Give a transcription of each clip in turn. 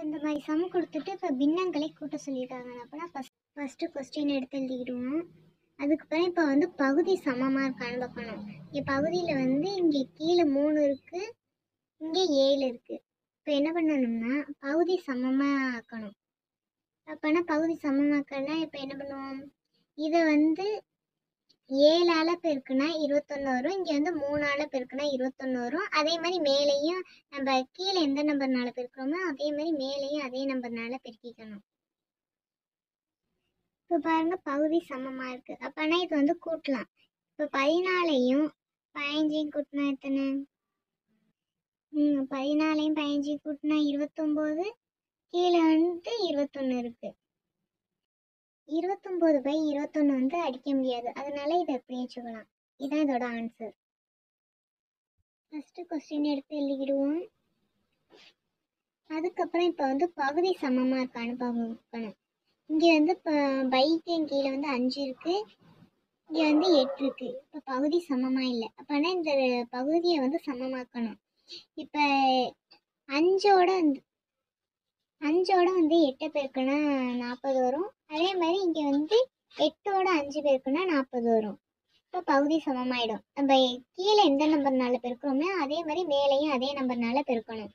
இந்த மாதிரி சம் கொடுத்துட்டு இப்போ பின்னங்களை கூட்ட சொல்லியிருக்காங்க. அப்போனா ஃபஸ்ட்டு கொஸ்டின் எடுத்து எழுதிக்கிடுவோம். அதுக்கப்புறம் இப்போ பகுதி சமமாக இருக்கான்னு பார்க்கணும். இங்கே பகுதியில் இங்கே கீழே 3 இருக்குது, இங்கே 7 இருக்குது. இப்போ என்ன பண்ணணும்னா பகுதி சமமாக ஆக்கணும். அப்போனா பகுதி சமமாக்கன்னா இப்போ என்ன பண்ணுவோம், இதை 7ஆல் பெருக்குனா 21 வரும். இங்கே 3ஆல் பெருக்குனா 21 வரும். அதே மாதிரி மேலேயும் நம்ம கீழே எந்த நம்பர்னால பெருக்கிறோமோ அதே மாதிரி மேலேயும் அதே நம்பர்னால பெருக்கிக்கணும். இப்போ பாருங்க பகுதி சமமாக இருக்குது. அப்போனா இது கூட்டலாம். இப்போ 14ஐயும் 15ஐயும் கூட்டினா எத்தனை? 14ஐயும் 15ஐயும் கூட்டினா 29. கீழே 21 இருக்குது. 29/21 அடிக்க முடியாது, அதனால இதை எப்படி வச்சுக்கலாம். இதான் இதோட ஆன்சர். ஃபஸ்ட்டு கொஸ்டின் எடுத்து எழுதிக்கிடுவோம். அதுக்கப்புறம் இப்போ பகுதி சமமாக இருக்கான்னு பார்க்கணும். இங்கே பைக்கு கீழே 5 இருக்குது, இங்கே 8 இருக்குது. இப்போ பகுதி சமமாக இல்லை. அப்போனா இந்த பகுதியை சமமாக்கணும். இப்போ 5ஓட 8 பெருக்குனா 40 வரும். அதே மாதிரி இங்கே 8ஓட 5 பெருக்குனா 40 வரும். இப்போ பகுதி சமமாயிடும். நம்ம கீழே எந்த நம்பர்னால பெருக்கிறோமோ அதே மாதிரி மேலேயும் அதே நம்பர்னால பெருக்கணும்.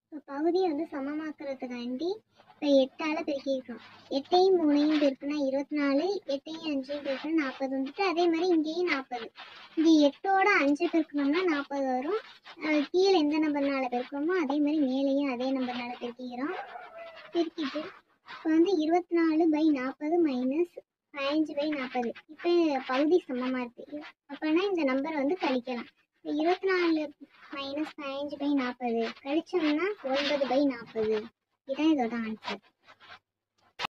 இப்போ பகுதியை சமமாக்குறதுக்காண்டி இப்போ 8ஆல் பெருக்கிக்கிறோம். 8ஐயும் 3ஐயும் பெருக்குனா 24, 8ஐயும் 5ஐயும் பெருக்குனா 40 அதே மாதிரி இங்கேயும் 40. இங்கே 8ஓட 5 பெருக்கணும்னா 40 வரும். கீழே எந்த நம்பர்னால பெருக்கிறோமோ அதே மாதிரி மேலேயும் அதே நம்பர்னால பெருக்கிக்கிறோம். பெருக்கிட்டு இப்போ 24/40 மைனஸ் 15/40. இப்போ பகுதி சமமாக இருக்குது. அப்போனா இந்த நம்பரை கழிக்கலாம். 24 மைனஸ் 15/40 கழிச்சோம்னா 9/40. இதுதான் இதோட ஆன்சர்.